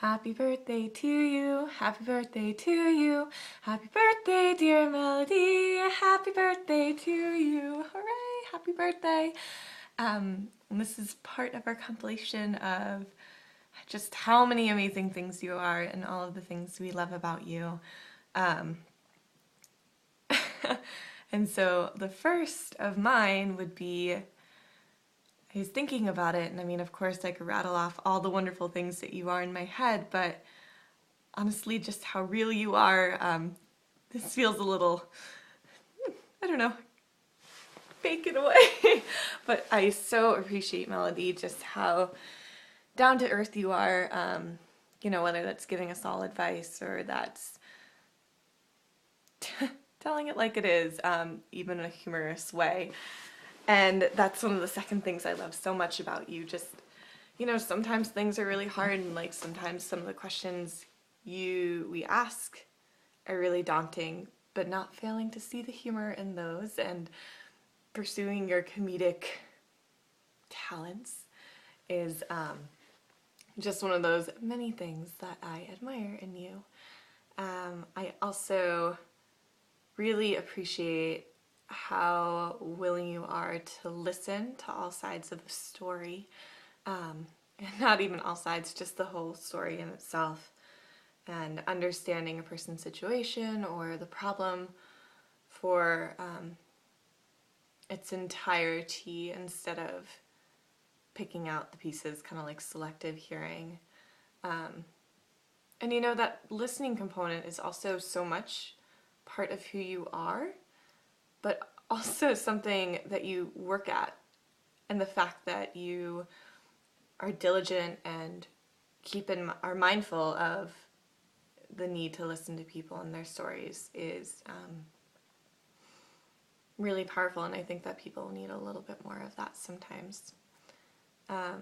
Happy birthday to you, happy birthday to you, happy birthday dear Melody, happy birthday to you, hooray, happy birthday. And this is part of our compilation of just how many amazing things you are and all of the things we love about you. Um, and so the first of mine would be, I was thinking about it, and I mean, of course, I could rattle off all the wonderful things that you are in my head, but honestly, just how real you are. This feels a little, I don't know, fake in a way. But I so appreciate Melody, just how down to earth you are. Whether that's giving us all advice or that's telling it like it is, even in a humorous way. And that's one of the second things I love so much about you. Just, sometimes things are really hard, and like sometimes some of the questions we ask are really daunting, but not failing to see the humor in those and pursuing your comedic talents is just one of those many things that I admire in you. I also really appreciate how willing you are to listen to all sides of a story, and not even all sides, just the whole story in itself, and understanding a person's situation or the problem for its entirety instead of picking out the pieces, kind of like selective hearing. And that listening component is also so much part of who you are, but also something that you work at. And the fact that you are diligent and are mindful of the need to listen to people and their stories is really powerful, and I think that people need a little bit more of that sometimes. I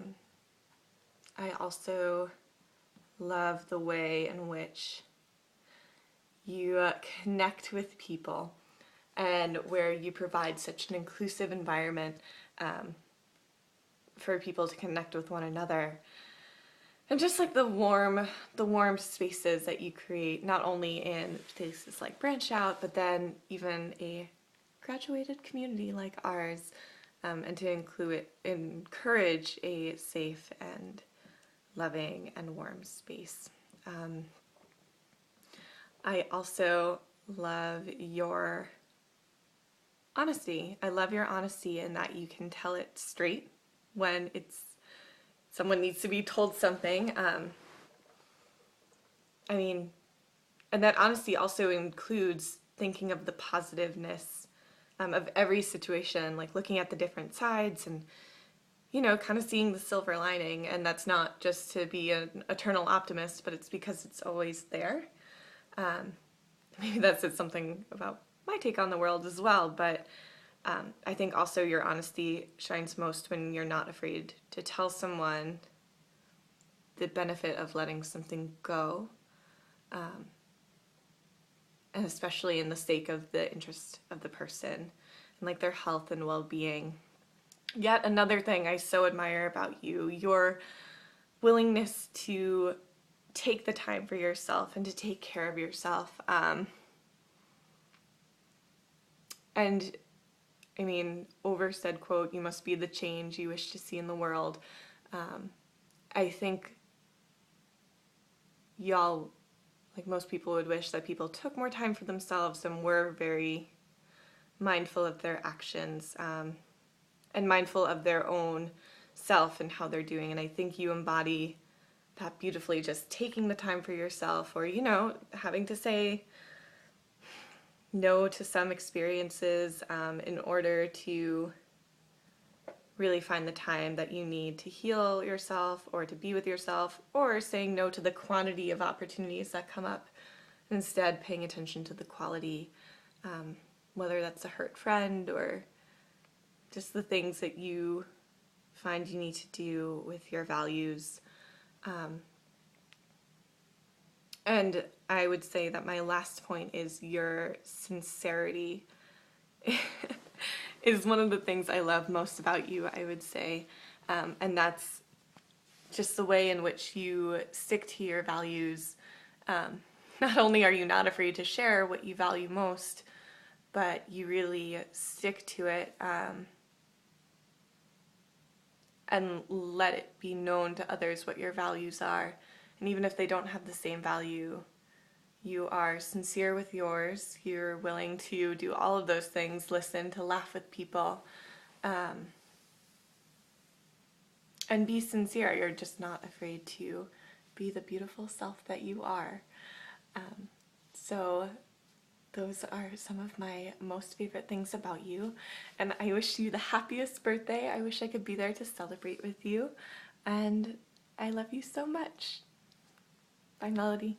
also love the way in which you connect with people and where you provide such an inclusive environment for people to connect with one another. And just like the warm spaces that you create, not only in places like Branch Out, but then even a graduated community like ours, and to encourage a safe and loving and warm space. I also love your honesty. I love your honesty in that you can tell it straight when someone needs to be told something. And that honesty also includes thinking of the positiveness of every situation, like looking at the different sides and, kind of seeing the silver lining. And that's not just to be an eternal optimist, but it's because it's always there. Maybe that says something about my take on the world as well, but I think also your honesty shines most when you're not afraid to tell someone the benefit of letting something go, and especially in the sake of the interest of the person and like their health and well-being. Yet another thing I so admire about you, your willingness to take the time for yourself and to take care of yourself. And I mean, oversaid quote, you must be the change you wish to see in the world. I think y'all, like most people, would wish that people took more time for themselves and were very mindful of their actions, and mindful of their own self and how they're doing. And I think you embody that beautifully, just taking the time for yourself, or, having to say no to some experiences in order to really find the time that you need to heal yourself or to be with yourself, or saying no to the quantity of opportunities that come up, instead paying attention to the quality, whether that's a hurt friend or just the things that you find you need to do with your values. And I would say that my last point is your sincerity is one of the things I love most about you, I would say. And that's just the way in which you stick to your values. Not only are you not afraid to share what you value most, but you really stick to it, and let it be known to others what your values are. And even if they don't have the same value, you are sincere with yours. You're willing to do all of those things, listen, to laugh with people, and be sincere. You're just not afraid to be the beautiful self that you are. So those are some of my most favorite things about you, and I wish you the happiest birthday. I wish I could be there to celebrate with you, and I love you so much. Bye, Melody.